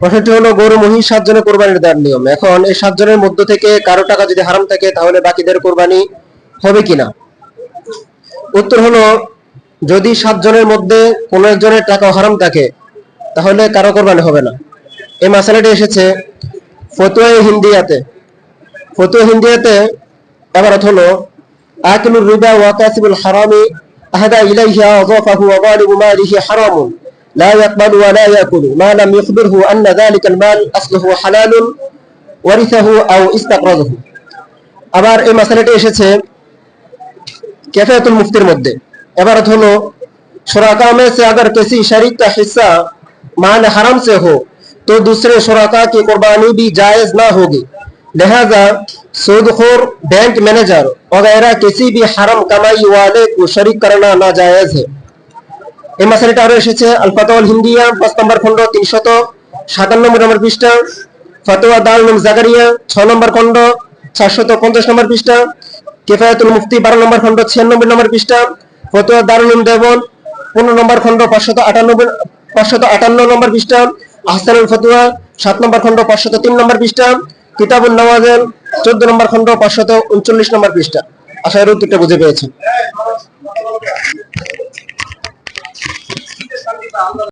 প্রশ্নটি হলো গরু মহিষ 7 জনের কোরবানির দেওয়ার নিয়ম। এখন এই 7 জনের মধ্য থেকে কারো টাকা যদি হারাম থাকে তাহলে বাকিদের কোরবানি হবে কিনা? উত্তর হলো যদি 7 জনের মধ্যে কোনো একজনের টাকা হারাম থাকে তাহলে কারো কোরবানি হবে না। এই মাসালাটি এসেছে ফতোয়া হিন্দিয়াতে। ফতোয়া হিন্দিয়াতে ইবারত হলো আকিলুর রিবা ওয়া কাসিবুল হারামি আহাদা ইলাইহি আযাফাহু ওয়া গালিবু মালিহি হারামুন লা ইয়াকবালু ওয়া লা ইয়াকুলু মা লাম ইখবিরহু আন্না যালিকাল মাল আসলুহু হালালুন ওয়ারিসাহু আও ইস্তাকরাজাহু। আবার এই মাসালাটি এসেছে কিফায়াতুল মুফতির মধ্যে। इबारत हलो शुराका में से अगर किसी शरीक का हिस्सा माल हराम से हो तो दूसरे शुराका की कुर्बानी भी जायज ना होगी, लिहाजा सूदखोर, बैंक मैनेजर वगैरह किसी भी हराम कमाई वाले को शरीक करना नाजायज है। এই মাসালাটা আরো এসেছে আল ফাতওয়াল হিন্দিয়া 5 নম্বর খণ্ড 397 নম্বর পৃষ্ঠা, ফতোয়া দারুল জাকারিয়া 6 নম্বর খণ্ড 450 নম্বর পৃষ্ঠা, কিফায়াতুল মুফতি 12 নম্বর খণ্ড 96 নম্বর পৃষ্ঠা, ফতোয়া দারুল উলুম দেওবন্দ 15 নম্বর খণ্ড 558 নম্বর পৃষ্ঠা, আহসানুল ফতোয়া 7 নম্বর খণ্ড 503 নম্বর পৃষ্ঠা, কিতাবুন নওয়াজিল 14 নম্বর খণ্ড 539 নম্বর পৃষ্ঠা। আশা করি উত্তরটা বুঝে পেয়েছেন।